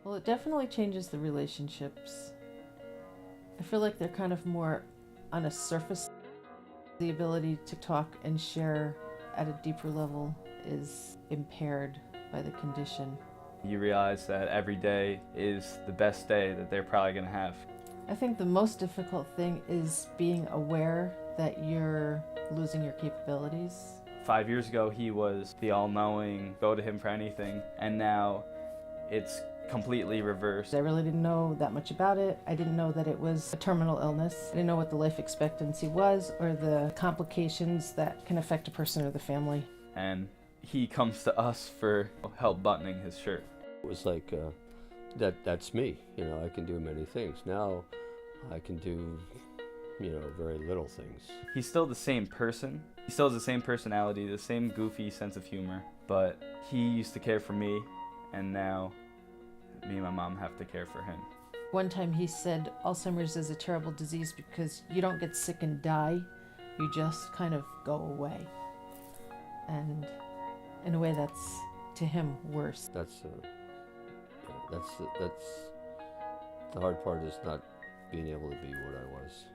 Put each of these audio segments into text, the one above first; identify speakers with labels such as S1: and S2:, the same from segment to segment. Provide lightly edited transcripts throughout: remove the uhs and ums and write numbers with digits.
S1: Well, it definitely changes the relationships. I feel like they're kind of more on a surface. The ability to talk and share at a deeper level is impaired by the condition.
S2: You realize that every day is the best day that they're probably going to have.
S1: I think the most difficult thing is being aware that you're losing your capabilities.
S2: 5 years ago, he was the all-knowing, go to him for anything, and now it's completely reversed.
S1: I really didn't know that much about it. I didn't know that it was a terminal illness. I didn't know what the life expectancy was or the complications that can affect a person or the family.
S2: And he comes to us for help buttoning his shirt.
S3: It was like, that's me. I can do many things. Now I can do, very little things.
S2: He's still the same person. He still has the same personality, the same goofy sense of humor, but he used to care for me, and now me and my mom have to care for him.
S1: One time he said Alzheimer's is a terrible disease because you don't get sick and die, you just kind of go away. And in a way that's, to him, worse.
S3: That's the hard part, is not being able to be what I was.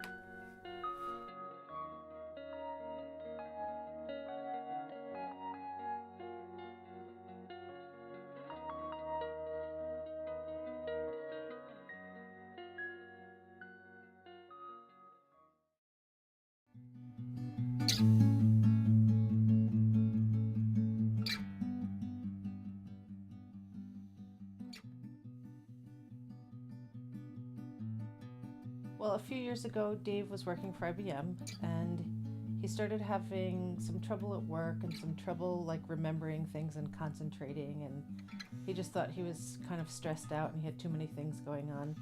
S1: Well, a few years ago, Dave was working for IBM, and he started having some trouble at work and some trouble remembering things and concentrating, and he just thought he was kind of stressed out and he had too many things going on.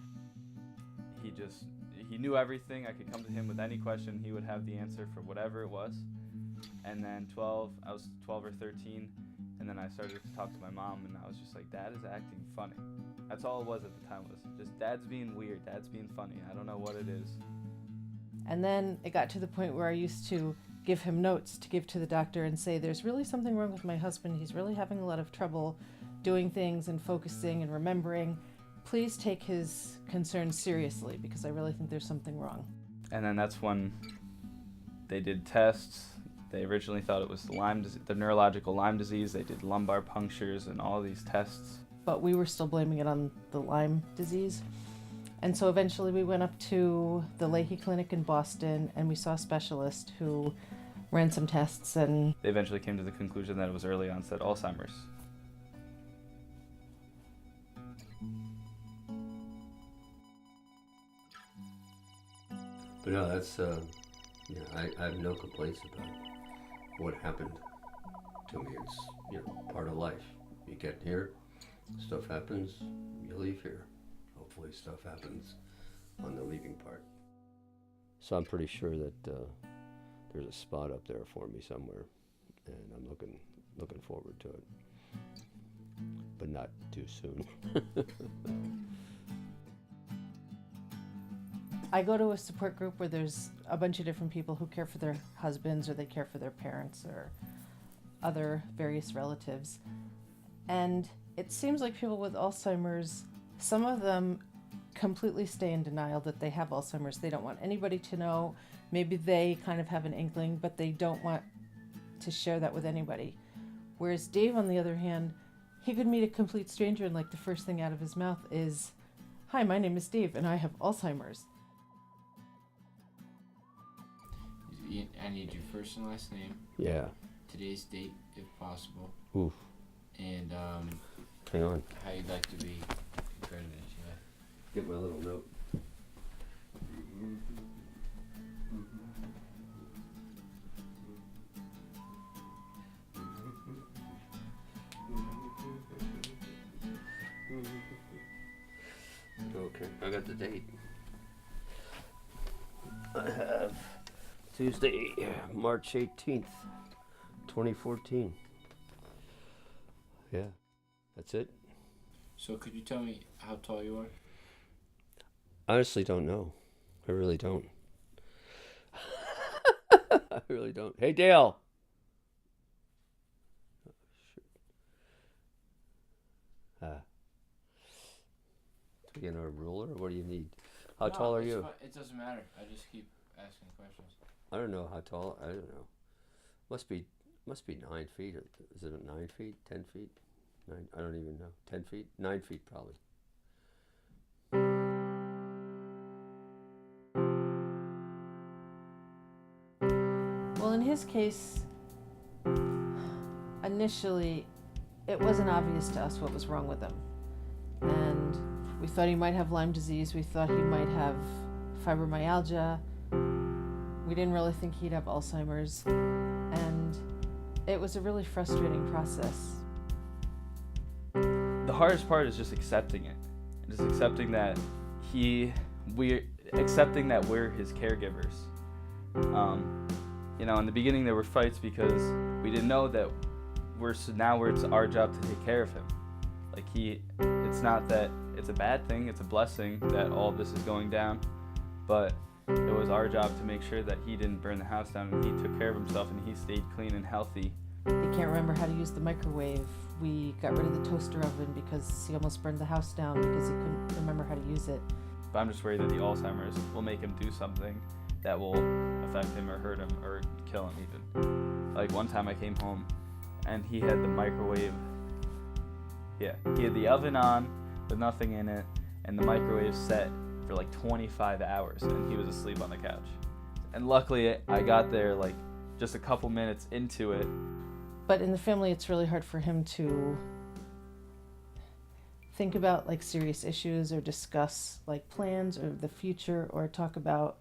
S2: He knew everything. I could come to him with any question. He would have the answer for whatever it was. And then I was 12 or 13, and then I started to talk to my mom, and I was just like, Dad is acting funny. That's all it was at the time, was just Dad's being weird, Dad's being funny. I don't know what it is.
S1: And then it got to the point where I used to give him notes to give to the doctor and say, there's really something wrong with my husband. He's really having a lot of trouble doing things and focusing and remembering. Please take his concerns seriously, because I really think there's something wrong.
S2: And then that's when they did tests. They originally thought it was the neurological Lyme disease. They did lumbar punctures and all these tests.
S1: But we were still blaming it on the Lyme disease. And so eventually we went up to the Leahy Clinic in Boston, and we saw a specialist who ran some tests, and
S2: they eventually came to the conclusion that it was early onset Alzheimer's.
S3: But no, that's, I have no complaints about what happened to me. It's, part of life. You get here, stuff happens, you leave here. Hopefully stuff happens on the leaving part. So I'm pretty sure that there's a spot up there for me somewhere, and I'm looking forward to it, but not too soon.
S1: I go to a support group where there's a bunch of different people who care for their husbands, or they care for their parents, or other various relatives. And it seems like people with Alzheimer's, some of them completely stay in denial that they have Alzheimer's. They don't want anybody to know. Maybe they kind of have an inkling, but they don't want to share that with anybody. Whereas Dave, on the other hand, he could meet a complete stranger and the first thing out of his mouth is, "Hi, my name is Dave and I have Alzheimer's."
S4: I need your first and last name.
S3: Yeah.
S4: Today's date, if possible.
S3: Oof.
S4: And
S3: Hang on.
S4: how you'd like to be credited. Yeah.
S3: Get my little note. Okay, I got the date. I have Tuesday, March 18th, 2014. Yeah, that's it.
S4: So could you tell me how tall you are?
S3: Honestly, don't know. I really don't. I really don't. Hey, Dale. Oh, shoot. and a ruler? What do you need? How tall are you?
S4: It doesn't matter. I just keep asking questions.
S3: I don't know how tall. I don't know. Must be 9 feet. Or is it 9 feet? 10 feet? 9. I don't even know. 10 feet? 9 feet probably.
S1: Well, in his case, initially, it wasn't obvious to us what was wrong with him. And we thought he might have Lyme disease. We thought he might have fibromyalgia. We didn't really think he'd have Alzheimer's. And it was a really frustrating process.
S2: The hardest part is just accepting it. Just accepting that we're his caregivers. In the beginning there were fights because we didn't know that it's our job to take care of him. Like it's not that it's a bad thing, it's a blessing that all this is going down, but it was our job to make sure that he didn't burn the house down and he took care of himself and he stayed clean and healthy.
S1: He can't remember how to use the microwave. We got rid of the toaster oven because he almost burned the house down because he couldn't remember how to use it.
S2: But I'm just worried that the Alzheimer's will make him do something that will affect him or hurt him or kill him even. Like one time I came home and he had the microwave. Yeah, he had the oven on with nothing in it and the microwave set for like 25 hours and he was asleep on the couch. And luckily I got there like just a couple minutes into it.
S1: But in the family, it's really hard for him to think about like serious issues or discuss like plans or the future or talk about,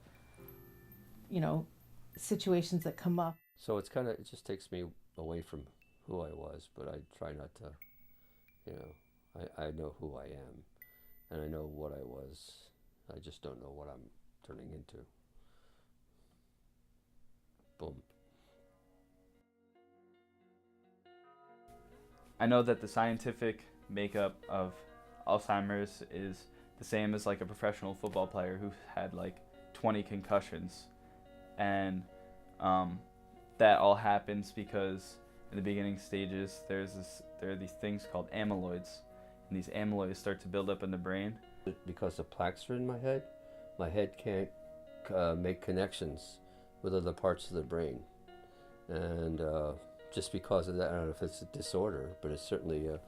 S1: situations that come up.
S3: So it just takes me away from who I was, but I try not to, I know who I am and I know what I was. I just don't know what I'm turning into. Boom.
S2: I know that the scientific makeup of Alzheimer's is the same as like a professional football player who had like 20 concussions. And that all happens because in the beginning stages there are these things called amyloids. And these amyloids start to build up in the brain.
S3: Because the plaques are in my head can't make connections with other parts of the brain. And just because of that, I don't know if it's a disorder, but it's certainly a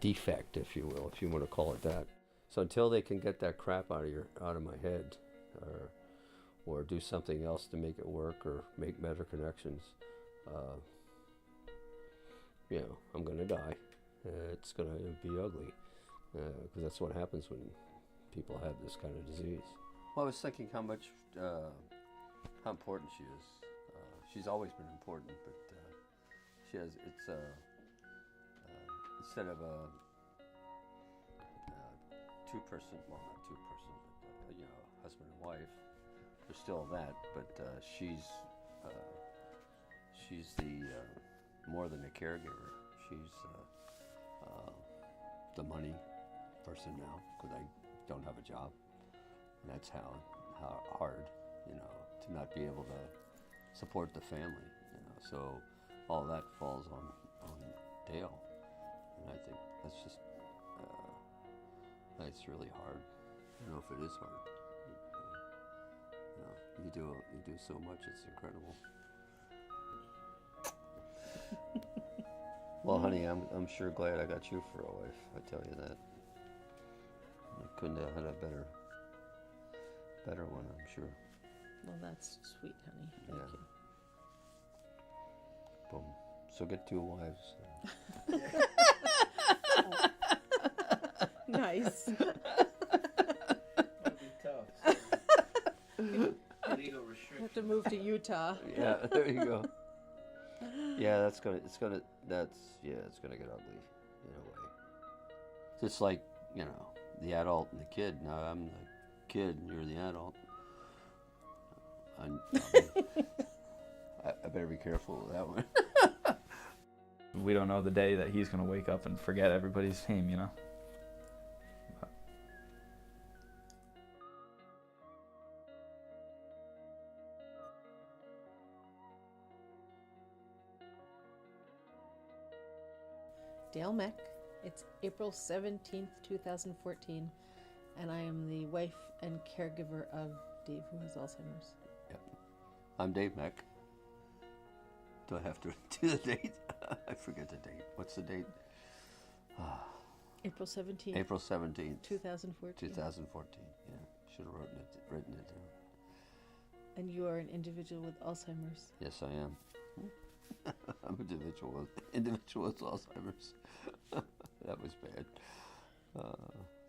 S3: defect, if you will, if you want to call it that. So until they can get that crap out of my head, or do something else to make it work, or make better connections, I'm gonna die. It's gonna be ugly, because that's what happens when people have this kind of disease. Well, I was thinking how important she is. She's always been important, but instead of a two-person, well, not two-person, but husband and wife, there's still that, but she's the more than a caregiver. She's the money person now, because I don't have a job, and that's how hard, to not be able to support the family, so all that falls on Dale, and I think that's just it's really hard. I don't know if it is hard. You do so much, it's incredible. Well, honey, I'm sure glad I got you for a wife. I tell you that. I couldn't have had a better one, I'm sure.
S1: Well, that's sweet, honey. Thank you.
S3: Boom. So get 2 wives.
S1: Nice.
S4: That'd be tough. Legal restriction.
S1: Have to move to Utah.
S3: Yeah, there you go. Yeah, it's gonna get ugly in a way. It's like, the adult and the kid. Now I'm the kid and you're the adult. I better be careful with that one.
S2: We don't know the day that he's going to wake up and forget everybody's name,
S5: Dale Meck. It's April 17th, 2014,
S1: And I am the wife and caregiver of Dave, who has Alzheimer's.
S3: I'm Dave Meck. Do I have to do the date? I forget the date. What's the date?
S1: April 17th,
S3: April 17th,
S1: 2014.
S3: 2014. Yeah, should have written it down.
S1: And you are an individual with Alzheimer's.
S3: Yes, I am. I'm an individual with Alzheimer's. That was bad.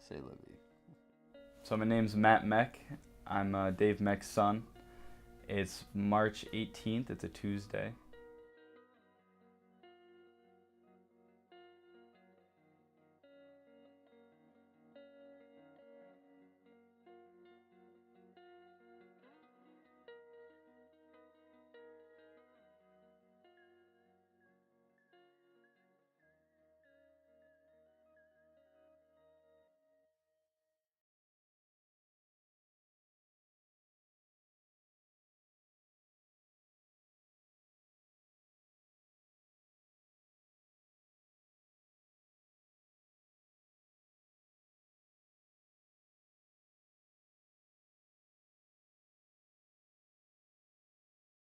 S3: Say Libby.
S2: So my name's Matt Meck. I'm Dave Meck's son. It's March 18th. It's a Tuesday.